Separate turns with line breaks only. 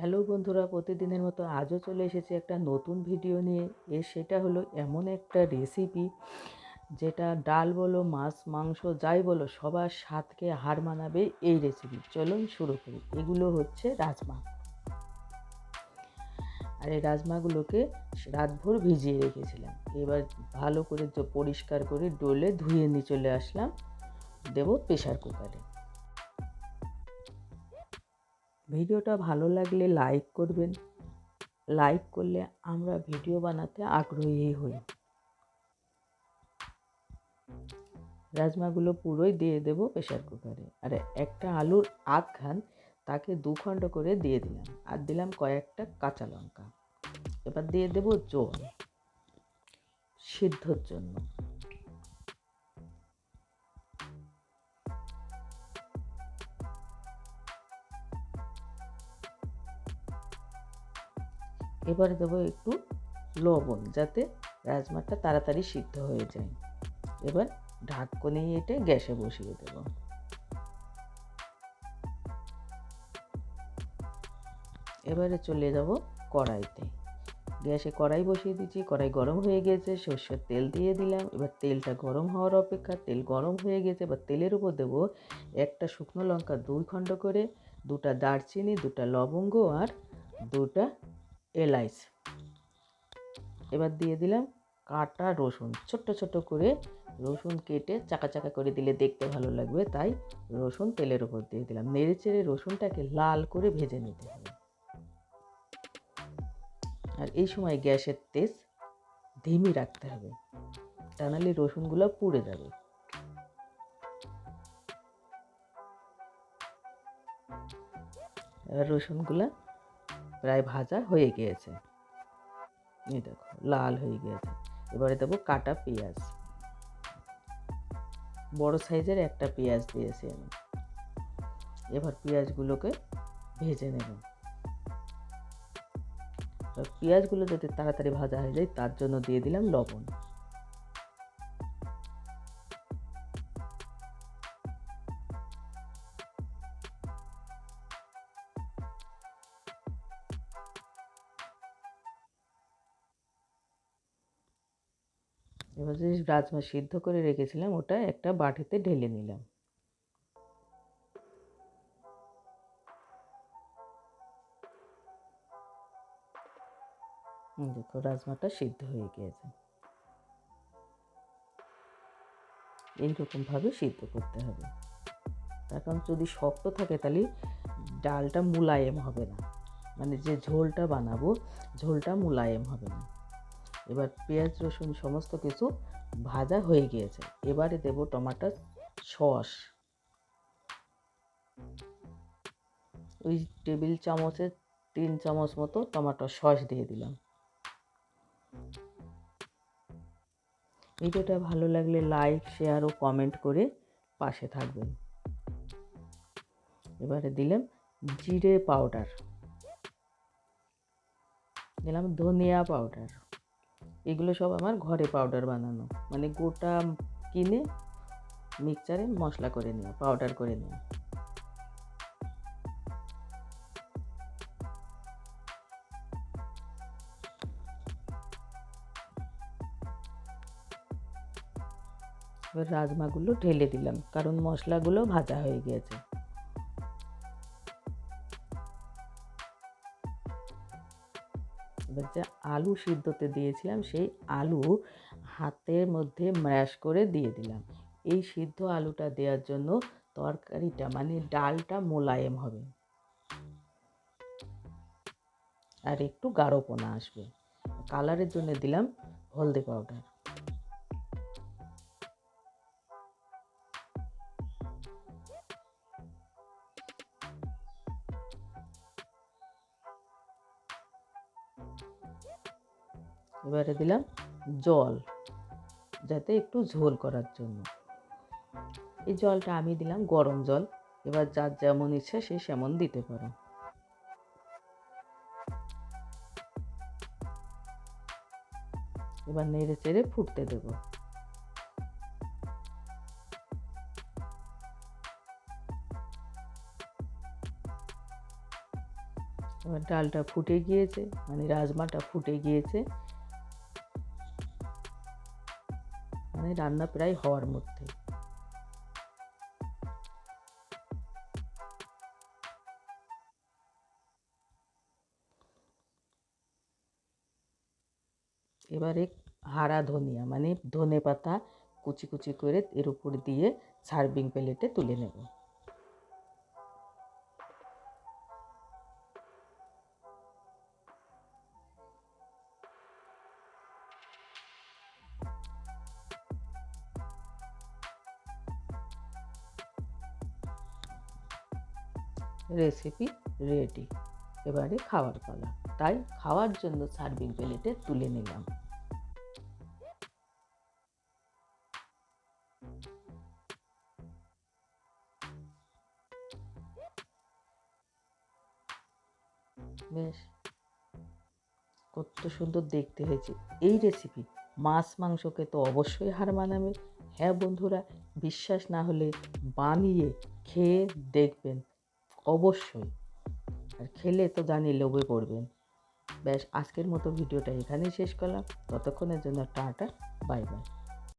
Hello বন্ধুরা, প্রতিদিনের মতো আজও চলে এসেছি একটা নতুন ভিডিও নিয়ে। সেটা হলো এমন একটা রেসিপি যেটা ডাল বলো, মাছ মাংস যাই বলো, সবার স্বাদকে হার মানাবে এই রেসিপি। চলুন শুরু করি। এগুলো হচ্ছে রাজমা। আর এই রাজমাগুলোকে রাতভর ভিজিয়ে রেখেছিলাম। এবার ভালো করে পরিষ্কার করে ডলে ধুয়ে নিয়ে চলে আসলাম। দেবো প্রেশার কুকারে। ভিডিওটা ভালো লাগলে লাইক করবেন। লাইক করলে আমরা ভিডিও বানাতে আগ্রহী হই। রাজমাগুলো পুরোই দিয়ে দেবো প্রেশার কুকারে। আর একটা আলুর আধখান তাকে 2 খণ্ড করে দিয়ে দিলাম। আর দিলাম কয়েকটা কাঁচা লঙ্কা। এবার দিয়ে দেবো জল সিদ্ধর জন্য। এবারে দেবো একটু লবণ, যাতে রাজমাটা তাড়াতাড়ি সিদ্ধ হয়ে যায়। এবার ঢাকনি এঁটে গ্যাসে বসিয়ে দেবো। এবারে চলে যাব কড়াইতে। গ্যাসে কড়াই বসিয়ে দিচ্ছি। কড়াই গরম হয়ে গেছে, সরষের তেল দিয়ে দিলাম। এবার তেলটা গরম হওয়ার অপেক্ষা। তেল গরম হয়ে গেছে, এবার তেলের উপর দেবো একটা শুকনো লঙ্কা 2 খণ্ড করে, 2টা দারচিনি, 2টা লবঙ্গ আর 2টা এলাচ। এবার দিয়ে দিলাম কাটা রসুন। ছোট্ট ছোট করে রসুন কেটে চাকা চাকা করে দিলে দেখতে ভালো লাগবে, তাই রসুন তেলের উপর দিয়ে দিলাম। নেড়ে চেড়ে রসুনটাকে লাল করে ভেজে নিতে হবে। আর এই সময় গ্যাসের তেজ ধিমি রাখতে হবে, তা নাহলে রসুনগুলো পুড়ে যাবে। এবার রসুনগুলো প্রায় ভাজা হয়ে গিয়েছে, এই দেখো লাল হয়ে গিয়েছে। এবারে দেবো কাটা পেঁয়াজ। বড় সাইজের একটা পেঁয়াজ দিয়েছি আমি। এবার পেঁয়াজগুলোকে ভেজে নেব। পেঁয়াজগুলো যাতে তাড়াতাড়ি ভাজা হয়ে যায় তার জন্য দিয়ে দিলাম লবণ। এবার যে রাজমা সিদ্ধ করে রেখেছিলাম ওটা একটা বাটিতে ঢেলে নিলাম। দেখো রাজমাটা সিদ্ধ হয়ে গিয়েছে। এইরকমভাবে সিদ্ধ করতে হবে, তার কারণ যদি শক্ত থাকে তাহলে ডালটা মোলায়েম হবে না, মানে যে ঝোলটা বানাবো ঝোলটা মোলায়েম হবে না। এবার পেঁয়াজ রসুন সমস্ত কিছু ভাজা হয়ে গিয়েছে। এবারে দেব টমেটোর সস। ওই টেবিল চামচের 3 চামচ মতো টমেটোর সস দিয়ে দিলাম। ভিডিওটা ভালো লাগলে লাইক শেয়ার ও কমেন্ট করে পাশে থাকবেন। এবারে দিলাম জিরে পাউডার, দিলাম ধনিয়া পাউডার। এগুলো সব আমার ঘরে পাউডার বানানো, মানে গোটা কিনে মিক্সচারে মশলা করে নেওয়া, পাউডার করে নেওয়া। এবার রাজমাগুলো ঢেলে দিলাম, কারণ মশলাগুলো ভাজা হয়ে গিয়েছে। এবার যে আলু সিদ্ধতে দিয়েছিলাম সেই আলু হাতের মধ্যে ম্যাশ করে দিয়ে দিলাম। এই সিদ্ধ আলুটা দেওয়ার জন্য তরকারিটা মানে ডালটা মোলায়েম হবে আর একটু গাঢ়পনা আসবে। কালারের জন্য দিলাম হলদি পাউডার। এবারে দিলাম জল, যাতে একটু ঝোল করার জন্য। এই জলটা আমি দিলাম গরম জল। এবার যার যেমন ইচ্ছে সে সেমন দিতে পারো। এবার নেড়ে চেড়ে ফুটতে দেব। এবার ডালটা ফুটে গিয়েছে, মানে রাজমাটা ফুটে গিয়েছে, মানে রান্না প্রায় হওয়ার মধ্যে। এবারে হারা ধনিয়া মানে ধনে পাতা কুচি কুচি করে এর উপর দিয়ে সার্ভিং প্লেটে তুলে নেব। রেসিপি রেডি, এবারে খাওয়ার পালা। তাই খাওয়ার জন্য সার্ভিং প্লেটে তুলে নিলাম। বেশ কত সুন্দর দেখতে হয়েছে। এই রেসিপি মাছ মাংসকে তো অবশ্যই হার মানাবে। হ্যাঁ বন্ধুরা, বিশ্বাস না হলে বানিয়ে খেয়ে দেখবেন অবশ্যই, আর খেলে তো জানি লোভে পড়বেন। ব্যাস আজকের মতো ভিডিওটা এখানেই শেষ করলাম। ততক্ষণের জন্য টাটা, বাই বাই।